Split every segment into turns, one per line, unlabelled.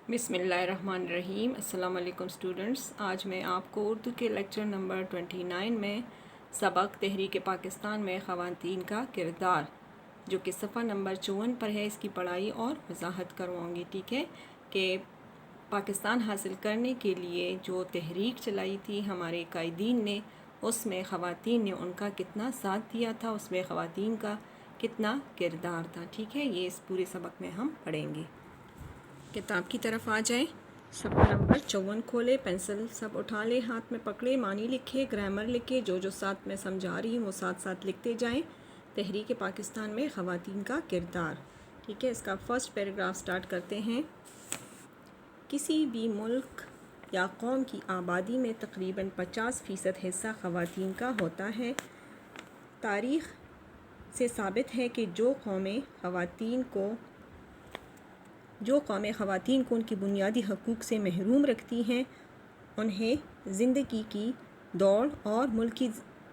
بسم اللہ الرحمن الرحیم۔ السلام علیکم اسٹوڈنٹس، آج میں آپ کو اردو کے لیکچر نمبر 29 میں سبق تحریک پاکستان میں خواتین کا کردار، جو کہ صفحہ نمبر 54 پر ہے، اس کی پڑھائی اور وضاحت کرواؤں گی۔ ٹھیک ہے کہ پاکستان حاصل کرنے کے لیے جو تحریک چلائی تھی ہمارے قائدین نے، اس میں خواتین نے ان کا کتنا ساتھ دیا تھا، اس میں خواتین کا کتنا کردار تھا۔ ٹھیک ہے، یہ اس پورے سبق میں ہم پڑھیں گے۔ کتاب کی طرف آ جائیں، صفحہ نمبر 54 کھولے، پینسل سب اٹھا لے، ہاتھ میں پکڑے، معنی لکھے، گرامر لکھے، جو ساتھ میں سمجھا رہی ہوں وہ ساتھ ساتھ لکھتے جائیں۔ تحریک پاکستان میں خواتین کا کردار، ٹھیک ہے، اس کا فرسٹ پیراگراف سٹارٹ کرتے ہیں۔ کسی بھی ملک یا قوم کی آبادی میں تقریباً 50% حصہ خواتین کا ہوتا ہے۔ تاریخ سے ثابت ہے کہ جو قومیں خواتین کو ان کی بنیادی حقوق سے محروم رکھتی ہیں، انہیں زندگی کی دوڑ اور ملکی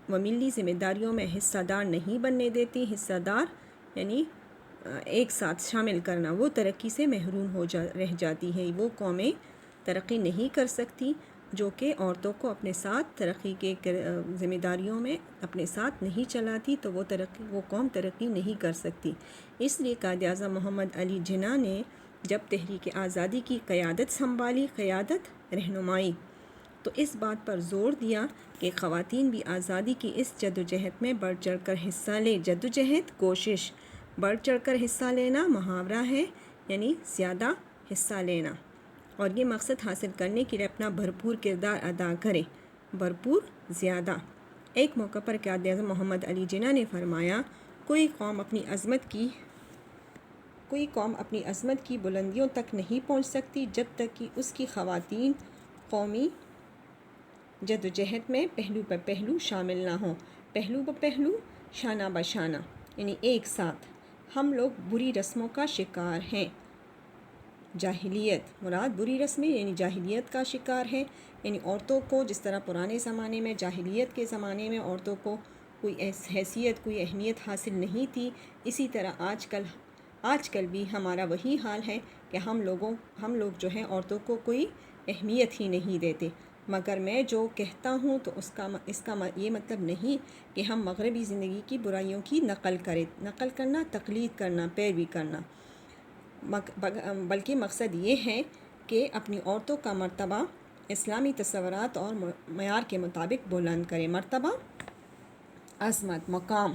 و ملی ذمہ داریوں میں حصہ دار نہیں بننے دیتی۔ حصہ دار یعنی ایک ساتھ شامل کرنا، وہ ترقی سے محروم رہ جاتی ہیں۔ وہ قومیں ترقی نہیں کر سکتی جو کہ عورتوں کو اپنے ساتھ ترقی کے ذمہ داریوں میں اپنے ساتھ نہیں چلاتی، تو وہ قوم ترقی نہیں کر سکتی۔ اس لیے قائد اعظم محمد علی جناح نے جب تحریک آزادی کی قیادت سنبھالی، قیادت رہنمائی، تو اس بات پر زور دیا کہ خواتین بھی آزادی کی اس جدوجہد میں بڑھ چڑھ کر حصہ لیں۔ جدوجہد کوشش، بڑھ چڑھ کر حصہ لینا محاورہ ہے، یعنی زیادہ حصہ لینا، اور یہ مقصد حاصل کرنے کے لیے اپنا بھرپور کردار ادا کریں۔ بھرپور، زیادہ۔ ایک موقع پر قائد اعظم محمد علی جناح نے فرمایا، کوئی قوم اپنی عظمت کی بلندیوں تک نہیں پہنچ سکتی جب تک کہ اس کی خواتین قومی جدوجہد میں پہلو بہ پہلو شامل نہ ہوں۔ پہلو بہ پہلو، شانہ بہ شانہ، یعنی ایک ساتھ۔ ہم لوگ بری رسموں کا شکار ہیں۔ جاہلیت، مراد بری رسمیں یعنی جاہلیت کا شکار ہے، یعنی عورتوں کو جس طرح پرانے زمانے میں، جاہلیت کے زمانے میں عورتوں کو کوئی حیثیت، کوئی اہمیت حاصل نہیں تھی، اسی طرح آج کل بھی ہمارا وہی حال ہے کہ ہم لوگ جو ہیں عورتوں کو کوئی اہمیت ہی نہیں دیتے۔ مگر میں جو کہتا ہوں تو اس کا یہ مطلب نہیں کہ ہم مغربی زندگی کی برائیوں کی نقل کرنا، تقلید کرنا، پیروی کرنا، بلکہ مقصد یہ ہے کہ اپنی عورتوں کا مرتبہ اسلامی تصورات اور معیار کے مطابق بلند کریں۔ مرتبہ، عظمت، مقام،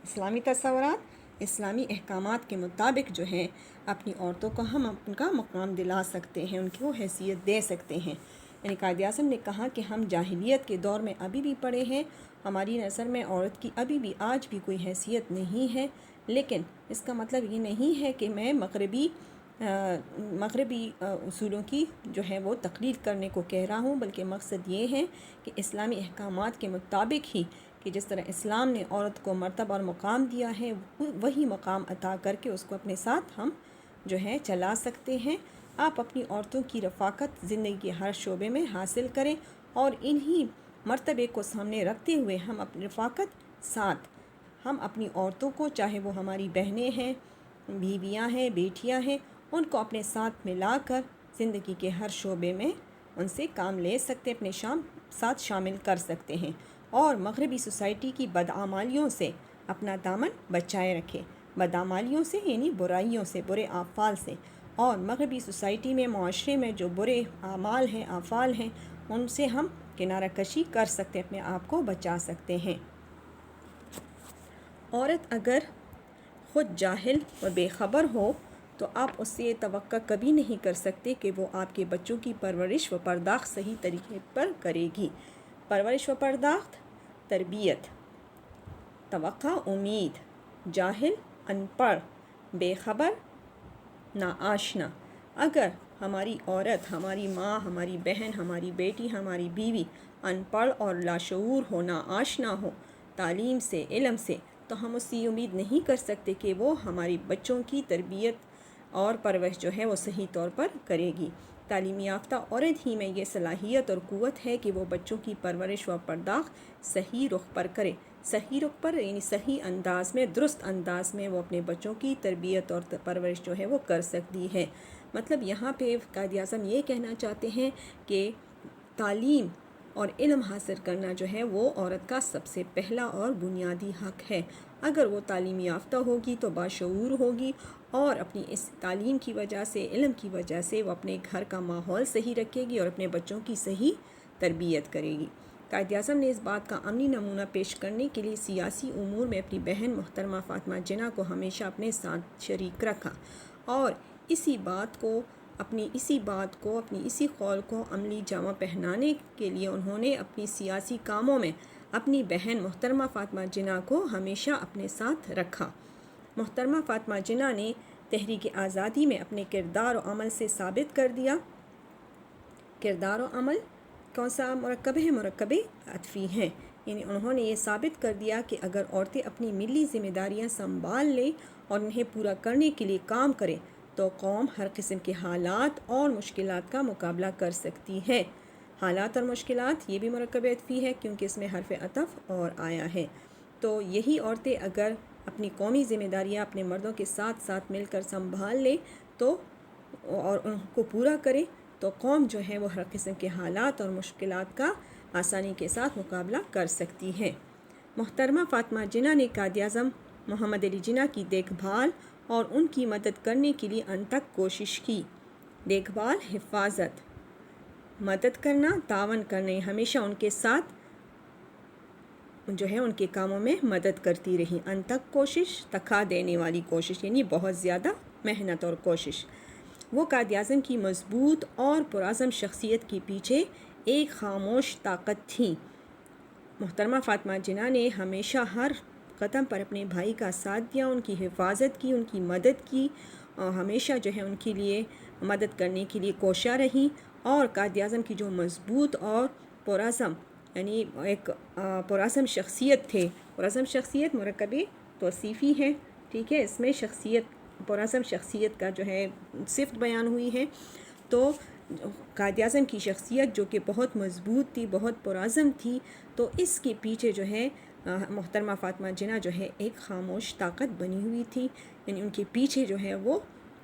اسلامی تصورات، اسلامی احکامات کے مطابق جو ہے اپنی عورتوں کو ہم ان کا مقام دلا سکتے ہیں، ان کو حیثیت دے سکتے ہیں۔ یعنی قائد اعظم نے کہا کہ ہم جاہلیت کے دور میں ابھی بھی پڑے ہیں، ہماری نظر میں عورت کی ابھی بھی آج بھی کوئی حیثیت نہیں ہے، لیکن اس کا مطلب یہ نہیں ہے کہ میں مغربی اصولوں کی جو ہے وہ تقلید کرنے کو کہہ رہا ہوں، بلکہ مقصد یہ ہے کہ اسلامی احکامات کے مطابق ہی، کہ جس طرح اسلام نے عورت کو مرتبہ اور مقام دیا ہے، وہی مقام عطا کر کے اس کو اپنے ساتھ ہم جو ہے چلا سکتے ہیں۔ آپ اپنی عورتوں کی رفاقت زندگی کے ہر شعبے میں حاصل کریں، اور انہی مرتبے کو سامنے رکھتے ہوئے ہم اپنی رفاقت ساتھ ہم اپنی عورتوں کو، چاہے وہ ہماری بہنیں ہیں، بیویاں ہیں، بیٹیاں ہیں، ان کو اپنے ساتھ ملا کر زندگی کے ہر شعبے میں ان سے کام لے سکتے، اپنے ساتھ شامل کر سکتے ہیں، اور مغربی سوسائٹی کی بدعمالیوں سے اپنا دامن بچائے رکھیں۔ بدعمالیوں سے یعنی برائیوں سے، برے اعمال سے، اور مغربی سوسائٹی میں، معاشرے میں جو برے اعمال ہیں، افعال ہیں، ان سے ہم کنارہ کشی کر سکتے، اپنے آپ کو بچا سکتے ہیں۔ عورت اگر خود جاہل و بے خبر ہو تو آپ اس سے یہ توقع کبھی نہیں کر سکتے کہ وہ آپ کے بچوں کی پرورش و پرداخت صحیح طریقے پر کرے گی۔ پرورش و پرداخت، تربیت، توقع، امید، جاہل، ان پڑھ، بے خبر، ناآشنا۔ اگر ہماری عورت، ہماری ماں، ہماری بہن، ہماری بیٹی، ہماری بیوی ان پڑھ اور لاشعور ہو، ناآشنا ہو تعلیم سے، علم سے، تو ہم اس سے امید نہیں کر سکتے کہ وہ ہماری بچوں کی تربیت اور پرورش جو ہے وہ صحیح طور پر کرے گی۔ تعلیم یافتہ عورت ہی میں یہ صلاحیت اور قوت ہے کہ وہ بچوں کی پرورش و پرداخت صحیح رخ پر کرے۔ صحیح رخ پر یعنی صحیح انداز میں، درست انداز میں وہ اپنے بچوں کی تربیت اور پرورش جو ہے وہ کر سکتی ہے۔ مطلب یہاں پہ قائد اعظم یہ کہنا چاہتے ہیں کہ تعلیم اور علم حاصل کرنا جو ہے وہ عورت کا سب سے پہلا اور بنیادی حق ہے۔ اگر وہ تعلیم یافتہ ہوگی تو باشعور ہوگی اور اپنی اس تعلیم کی وجہ سے، علم کی وجہ سے وہ اپنے گھر کا ماحول صحیح رکھے گی اور اپنے بچوں کی صحیح تربیت کرے گی۔ قائد اعظم نے اس بات کا عملی نمونہ پیش کرنے کے لیے سیاسی امور میں اپنی بہن محترمہ فاطمہ جناح کو ہمیشہ اپنے ساتھ شریک رکھا اور اسی قول کو عملی جامہ پہنانے کے لیے انہوں نے اپنی سیاسی کاموں میں اپنی بہن محترمہ فاطمہ جناح کو ہمیشہ اپنے ساتھ رکھا۔ محترمہ فاطمہ جناح نے تحریک آزادی میں اپنے کردار و عمل سے ثابت کر دیا۔ کردار و عمل کون سا مرکب ہے؟ مرکب عطفی ہیں، یعنی انہوں نے یہ ثابت کر دیا کہ اگر عورتیں اپنی ملی ذمہ داریاں سنبھال لیں اور انہیں پورا کرنے کے لیے کام کریں تو قوم ہر قسم کے حالات اور مشکلات کا مقابلہ کر سکتی ہے۔ حالات اور مشکلات یہ بھی مرکب عطفی ہے کیونکہ اس میں حرف عطف اور آیا ہے۔ تو یہی عورتیں اگر اپنی قومی ذمہ داریاں اپنے مردوں کے ساتھ ساتھ مل کر سنبھال لیں تو اور ان کو پورا کریں تو قوم جو ہے وہ ہر قسم کے حالات اور مشکلات کا آسانی کے ساتھ مقابلہ کر سکتی ہے۔ محترمہ فاطمہ جناح نے قائد اعظم محمد علی جناح کی دیکھ بھال اور ان کی مدد کرنے کے لیے انتھک کوشش کی۔ دیکھ بھال، حفاظت، مدد کرنا، تعاون کرنے، ہمیشہ ان کے ساتھ جو ہے ان کے کاموں میں مدد کرتی رہی۔ انتھک کوشش، تکا دینے والی کوشش، یعنی بہت زیادہ محنت اور کوشش۔ وہ قائد اعظم کی مضبوط اور پرعزم شخصیت کے پیچھے ایک خاموش طاقت تھی۔ محترمہ فاطمہ جناح نے ہمیشہ ہر قدم پر اپنے بھائی کا ساتھ دیا، ان کی حفاظت کی، ان کی مدد کی، اور ہمیشہ جو ہے ان کے لیے مدد کرنے کے لیے کوشاں رہی۔ اور قائد اعظم کی جو مضبوط اور پرعزم یعنی ایک پرعزم شخصیت تھے، پرعزم شخصیت مرکب توصیفی ہے، ٹھیک ہے، اس میں پرعزم شخصیت کا جو ہے صفت بیان ہوئی ہے۔ تو قائد اعظم کی شخصیت جو کہ بہت مضبوط تھی، بہت پرعزم تھی، تو اس کے پیچھے جو ہے محترمہ فاطمہ جناح جو ہے ایک خاموش طاقت بنی ہوئی تھی، یعنی ان کے پیچھے جو ہے وہ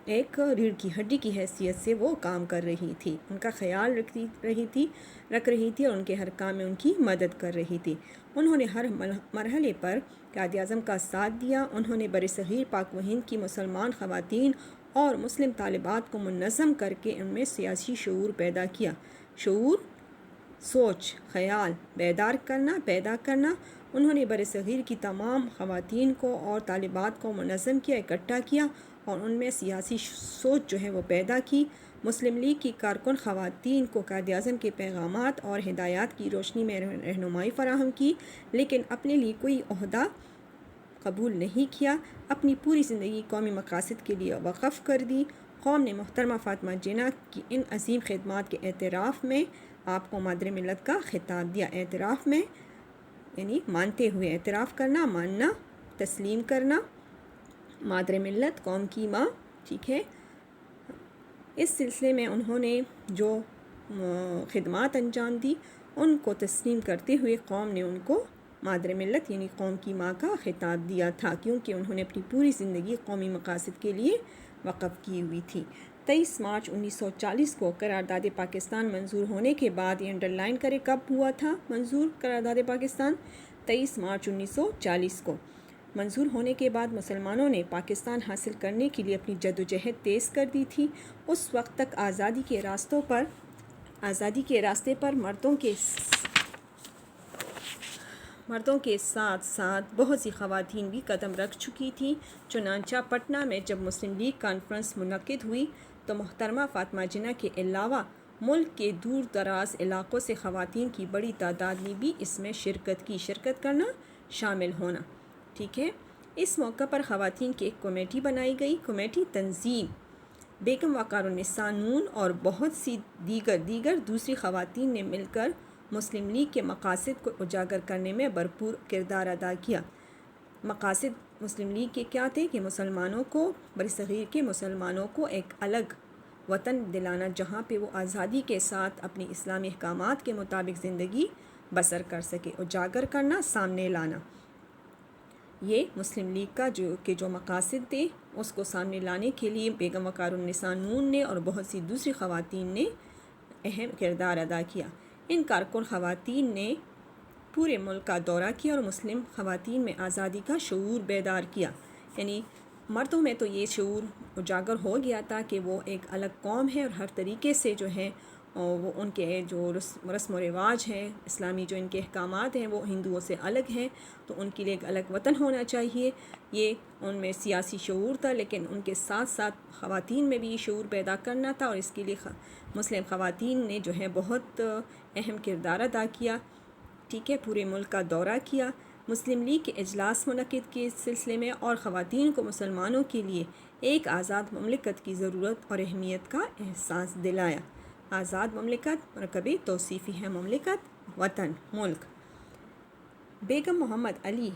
ایک ریڑھ کی ہڈی کی حیثیت سے وہ کام کر رہی تھی، ان کا خیال رکھ رہی تھی اور ان کے ہر کام میں ان کی مدد کر رہی تھی۔ انہوں نے ہر مرحلے پر قائد اعظم کا ساتھ دیا۔ انہوں نے برصغیر پاک و ہند کی مسلمان خواتین اور مسلم طالبات کو منظم کر کے ان میں سیاسی شعور پیدا کیا۔ شعور، سوچ، خیال پیدا کرنا۔ انہوں نے برصغیر کی تمام خواتین کو اور طالبات کو منظم کیا، اکٹھا کیا اور ان میں سیاسی سوچ جو ہے وہ پیدا کی۔ مسلم لیگ کی کارکن خواتین کو قائد اعظم کے پیغامات اور ہدایات کی روشنی میں رہنمائی فراہم کی، لیکن اپنے لیے کوئی عہدہ قبول نہیں کیا، اپنی پوری زندگی قومی مقاصد کے لیے وقف کر دی۔ قوم نے محترمہ فاطمہ جناح کی ان عظیم خدمات کے اعتراف میں آپ کو مادر ملت کا خطاب دیا۔ اعتراف میں یعنی مانتے ہوئے، اعتراف کرنا، ماننا، تسلیم کرنا، مادر ملت، قوم کی ماں، ٹھیک ہے۔ اس سلسلے میں انہوں نے جو خدمات انجام دی ان کو تسلیم کرتے ہوئے قوم نے ان کو مادر ملت یعنی قوم کی ماں کا خطاب دیا تھا، کیونکہ انہوں نے اپنی پوری زندگی قومی مقاصد کے لیے وقف کی ہوئی تھی۔ 23 مارچ 1940 کو قرارداد پاکستان منظور ہونے کے بعد، یہ انڈر لائن کرے کب ہوا تھا منظور قرارداد پاکستان؟ 23 مارچ 1940 کو منظور ہونے کے بعد مسلمانوں نے پاکستان حاصل کرنے کے لیے اپنی جدوجہد تیز کر دی تھی۔ اس وقت تک آزادی کے راستے پر مردوں کے ساتھ ساتھ بہت سی خواتین بھی قدم رکھ چکی تھیں۔ چنانچہ پٹنہ میں جب مسلم لیگ کانفرنس منعقد ہوئی تو محترمہ فاطمہ جناح کے علاوہ ملک کے دور دراز علاقوں سے خواتین کی بڑی تعداد نے بھی اس میں شرکت کرنا، شامل ہونا، ٹھیک ہے۔ اس موقع پر خواتین کی ایک کمیٹی بنائی گئی۔ کمیٹی تنظیم بیگم وقار النساء نون اور بہت سی دیگر دوسری خواتین نے مل کر مسلم لیگ کے مقاصد کو اجاگر کرنے میں بھرپور کردار ادا کیا۔ مقاصد مسلم لیگ کے کیا تھے کہ برصغیر کے مسلمانوں کو ایک الگ وطن دلانا جہاں پہ وہ آزادی کے ساتھ اپنی اسلامی احکامات کے مطابق زندگی بسر کر سکے، اجاگر کرنا، سامنے لانا۔ یہ مسلم لیگ کا جو مقاصد تھے اس کو سامنے لانے کے لیے بیگم وقار النساء نون نے اور بہت سی دوسری خواتین نے اہم کردار ادا کیا۔ ان کارکن خواتین نے پورے ملک کا دورہ کیا اور مسلم خواتین میں آزادی کا شعور بیدار کیا، یعنی مردوں میں تو یہ شعور اجاگر ہو گیا تھا کہ وہ ایک الگ قوم ہے اور ہر طریقے سے جو ہے وہ ان کے جو رسم و رواج ہیں، اسلامی جو ان کے احکامات ہیں وہ ہندوؤں سے الگ ہیں، تو ان کے لیے ایک الگ وطن ہونا چاہیے۔ یہ ان میں سیاسی شعور تھا، لیکن ان کے ساتھ ساتھ خواتین میں بھی یہ شعور پیدا کرنا تھا، اور اس کے لیے مسلم خواتین نے جو ہے بہت اہم کردار ادا کیا۔ ٹھیک ہے، پورے ملک کا دورہ کیا، مسلم لیگ کے اجلاس منعقد کے سلسلے میں، اور خواتین کو مسلمانوں کے لیے ایک آزاد مملکت کی ضرورت اور اہمیت کا احساس دلایا۔ آزاد مملکت مرکبی توصیفی ہے، مملکت وطن ملک۔ بیگم محمد علی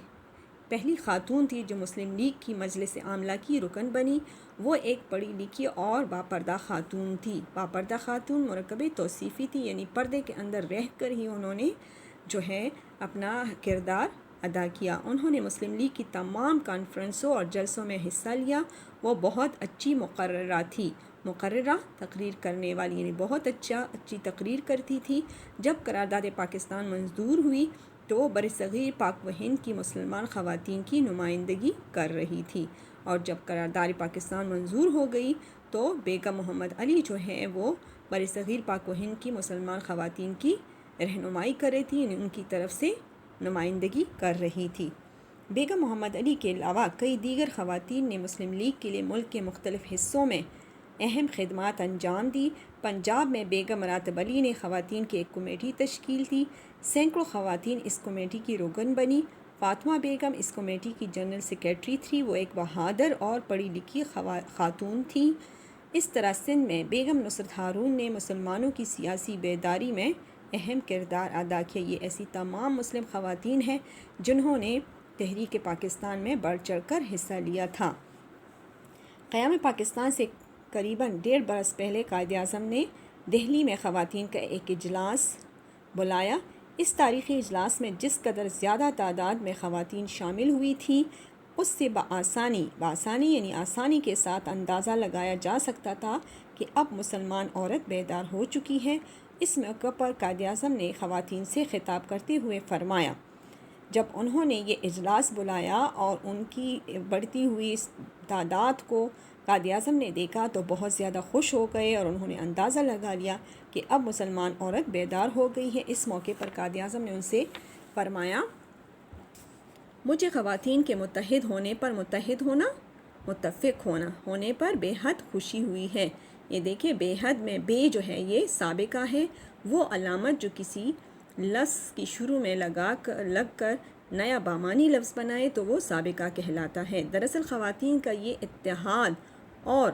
پہلی خاتون تھی جو مسلم لیگ کی مجلس عاملہ کی رکن بنی۔ وہ ایک پڑھی لکھی اور باپردہ خاتون تھی۔ باپردہ خاتون مرکبی توصیفی تھی، یعنی پردے کے اندر رہ کر ہی انہوں نے جو ہے اپنا کردار ادا کیا۔ انہوں نے مسلم لیگ کی تمام کانفرنسوں اور جلسوں میں حصہ لیا۔ وہ بہت اچھی مقررہ تھی، مقررہ تقریر کرنے والی، یعنی بہت اچھی تقریر کرتی تھی۔ جب قرارداد پاکستان منظور ہوئی تو برصغیر پاک و ہند کی مسلمان خواتین کی نمائندگی کر رہی تھی، اور جب قرارداد پاکستان منظور ہو گئی تو بیگم محمد علی جو ہے وہ برصغیر پاک و ہند کی مسلمان خواتین کی رہنمائی کر رہی تھی، یعنی ان کی طرف سے نمائندگی کر رہی تھی۔ بیگم محمد علی کے علاوہ کئی دیگر خواتین نے مسلم لیگ کے لیے ملک کے مختلف حصوں میں اہم خدمات انجام دی۔ پنجاب میں بیگم راتب علی نے خواتین کی ایک کمیٹی تشکیل دی، سینکڑوں خواتین اس کمیٹی کی رکن بنی۔ فاطمہ بیگم اس کمیٹی کی جنرل سیکریٹری تھی۔ وہ ایک بہادر اور پڑھی لکھی خاتون تھیں۔ اس طرح سندھ میں بیگم نصرت ہارون نے مسلمانوں کی سیاسی بیداری میں اہم کردار ادا کیا۔ یہ ایسی تمام مسلم خواتین ہیں جنہوں نے تحریک پاکستان میں بڑھ چڑھ کر حصہ لیا تھا۔ قیام پاکستان سے قریباً 1.5 برس پہلے قائد اعظم نے دہلی میں خواتین کا ایک اجلاس بلایا۔ اس تاریخی اجلاس میں جس قدر زیادہ تعداد میں خواتین شامل ہوئی تھیں، اس سے بآسانی یعنی آسانی کے ساتھ اندازہ لگایا جا سکتا تھا کہ اب مسلمان عورت بیدار ہو چکی ہے۔ اس موقع پر قائد اعظم نے خواتین سے خطاب کرتے ہوئے فرمایا، جب انہوں نے یہ اجلاس بلایا اور ان کی بڑھتی ہوئی تعداد کو قائد اعظم نے دیکھا تو بہت زیادہ خوش ہو گئے، اور انہوں نے اندازہ لگا لیا کہ اب مسلمان عورت بیدار ہو گئی ہے۔ اس موقع پر قائد اعظم نے ان سے فرمایا، مجھے خواتین کے متحد ہونے متفق ہونے پر بے حد خوشی ہوئی ہے۔ یہ دیکھیں، بے حد میں بے جو ہے یہ سابقہ ہے، وہ علامت جو کسی لفظ کی شروع میں لگ کر نیا بامانی لفظ بنائے تو وہ سابقہ کہلاتا ہے۔ دراصل خواتین کا یہ اتحاد اور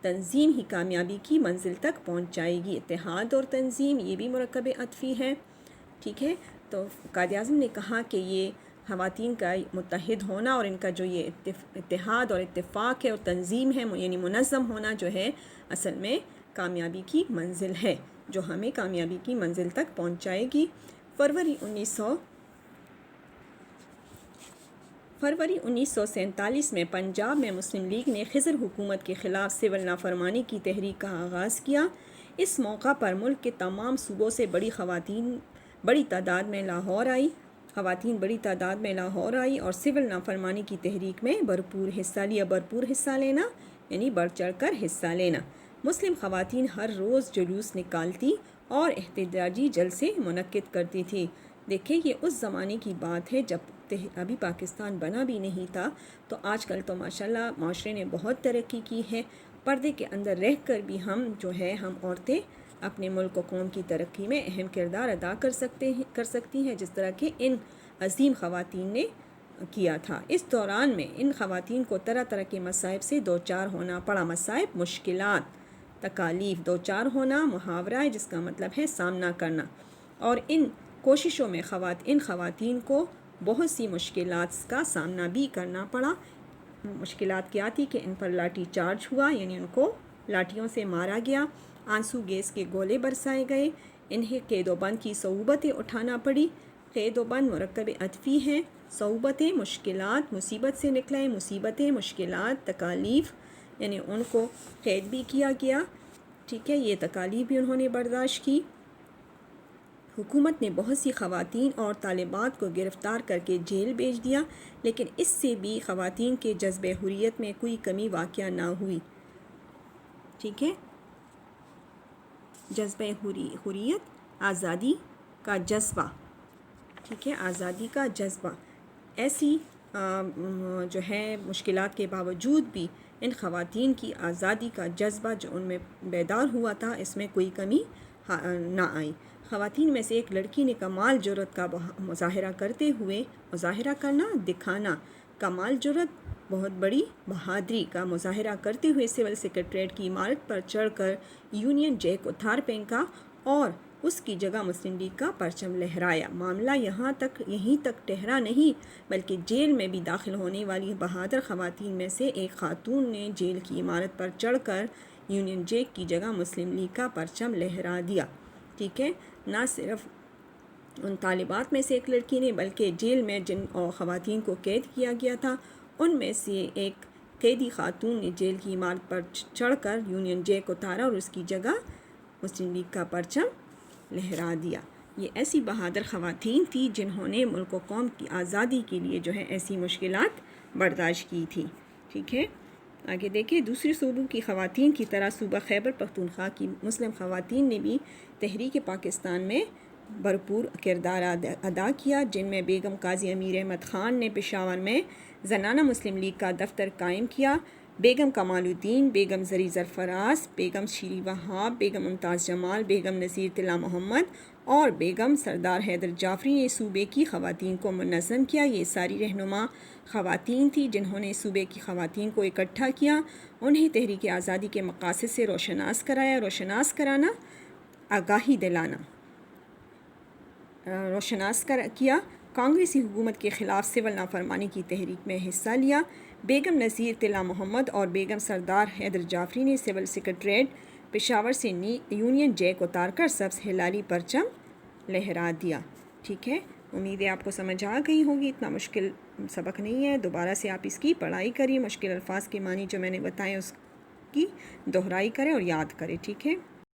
تنظیم ہی کامیابی کی منزل تک پہنچائے گی۔ اتحاد اور تنظیم یہ بھی مرکب عطفی ہے، ٹھیک ہے۔ تو قائد اعظم نے کہا کہ یہ خواتین کا متحد ہونا اور ان کا جو یہ اتحاد اور اتفاق ہے اور تنظیم ہے، یعنی منظم ہونا جو ہے، اصل میں کامیابی کی منزل ہے جو ہمیں کامیابی کی منزل تک پہنچائے گی۔ فروری 1947 میں پنجاب میں مسلم لیگ نے خضر حکومت کے خلاف سول نافرمانی کی تحریک کا آغاز کیا۔ اس موقع پر ملک کے تمام صوبوں سے بڑی تعداد میں لاہور آئی اور سول نافرمانی کی تحریک میں بھرپور حصہ لیا۔ بھرپور حصہ لینا یعنی بڑھ چڑھ کر حصہ لینا۔ مسلم خواتین ہر روز جلوس نکالتی اور احتجاجی جلسے منعقد کرتی تھی۔ دیکھیں، یہ اس زمانے کی بات ہے جب ابھی پاکستان بنا بھی نہیں تھا، تو آج کل تو ماشاءاللہ معاشرے نے بہت ترقی کی ہے۔ پردے کے اندر رہ کر بھی ہم عورتیں اپنے ملک و قوم کی ترقی میں اہم کردار ادا کر سکتی ہیں، جس طرح کہ ان عظیم خواتین نے کیا تھا۔ اس دوران میں ان خواتین کو طرح طرح کے مصائب سے دوچار ہونا پڑا۔ مصائب، مشکلات، تکالیف، دوچار ہونا محاورہ ہے جس کا مطلب ہے سامنا کرنا، اور ان کوششوں میں ان خواتین کو بہت سی مشکلات کا سامنا بھی کرنا پڑا۔ مشکلات کیا تھی کہ ان پر لاٹھی چارج ہوا، یعنی ان کو لاٹھیوں سے مارا گیا، آنسو گیس کے گولے برسائے گئے، انہیں قید و بند کی صعوبتیں اٹھانا پڑی۔ قید و بند مرکب عطفی ہیں، صعوبتیں مشکلات، مصیبت سے نکلا ہے مصیبتیں، مشکلات، تکالیف، یعنی ان کو قید بھی کیا گیا، ٹھیک ہے، یہ تکالیف بھی انہوں نے برداشت کی۔ حکومت نے بہت سی خواتین اور طالبات کو گرفتار کر کے جیل بھیج دیا، لیکن اس سے بھی خواتین کے جذبہ حریت میں کوئی کمی واقع نہ ہوئی، ٹھیک ہے۔ جذبہ حریت، آزادی کا جذبہ، ٹھیک ہے، آزادی کا جذبہ، ایسی جو ہے مشکلات کے باوجود بھی ان خواتین کی آزادی کا جذبہ جو ان میں بیدار ہوا تھا، اس میں کوئی کمی نہ آئی۔ خواتین میں سے ایک لڑکی نے کمال جرأت کا مظاہرہ کرتے ہوئے، مظاہرہ کرنا، دکھانا، کمال جرأت، بہت بڑی بہادری کا مظاہرہ کرتے ہوئے سول سیکریٹریٹ کی عمارت پر چڑھ کر یونین جیک اتھار پھینکا اور اس کی جگہ مسلم لیگ کا پرچم لہرایا۔ معاملہ یہیں تک ٹھہرا نہیں، بلکہ جیل میں بھی داخل ہونے والی بہادر خواتین میں سے ایک خاتون نے جیل کی عمارت پر چڑھ کر یونین جیک کی جگہ مسلم لیگ کا پرچم لہرا دیا، ٹھیک ہے۔ نہ صرف ان طالبات میں سے ایک لڑکی نے، بلکہ جیل میں جن خواتین کو قید کیا گیا تھا ان میں سے ایک قیدی خاتون نے جیل کی عمارت پر چڑھ کر یونین جیک اتارا اور اس کی جگہ مسلم لیگ کا پرچم لہرا دیا۔ یہ ایسی بہادر خواتین تھی جنہوں نے ملک و قوم کی آزادی کے لیے جو ہے ایسی مشکلات برداشت کی تھی، ٹھیک ہے۔ آگے دیکھیں، دوسری صوبوں کی خواتین کی طرح صوبہ خیبر پختونخوا کی مسلم خواتین نے بھی تحریک پاکستان میں بھرپور کردار ادا کیا، جن میں بیگم قاضی امیر احمد خان نے پشاور میں زنانہ مسلم لیگ کا دفتر قائم کیا، بیگم کمال الدین، بیگم زری سرفراز، بیگم شیری وہاب، بیگم ممتاز جمال، بیگم نذیر طلعہ محمد اور بیگم سردار حیدر جعفری نے صوبے کی خواتین کو منظم کیا۔ یہ ساری رہنما خواتین تھیں جنہوں نے صوبے کی خواتین کو اکٹھا کیا، انہیں تحریک آزادی کے مقاصد سے روشناس کرایا۔ روشناس کرانا، آگاہی دلانا، روشناس کیا۔ کانگریسی حکومت کے خلاف سول نافرمانی کی تحریک میں حصہ لیا۔ بیگم نذیر طلعہ محمد اور بیگم سردار حیدر جعفری نے سول سیکریٹریٹ پشاور سے یونین جیک اتار کر سبز ہلالی پرچم لہرا دیا، ٹھیک ہے۔ امید ہے آپ کو سمجھ آ گئی ہوگی، اتنا مشکل سبق نہیں ہے، دوبارہ سے آپ اس کی پڑھائی کریے، مشکل الفاظ کے معنی جو میں نے بتائے اس کی دہرائی کریں اور یاد کریں، ٹھیک ہے۔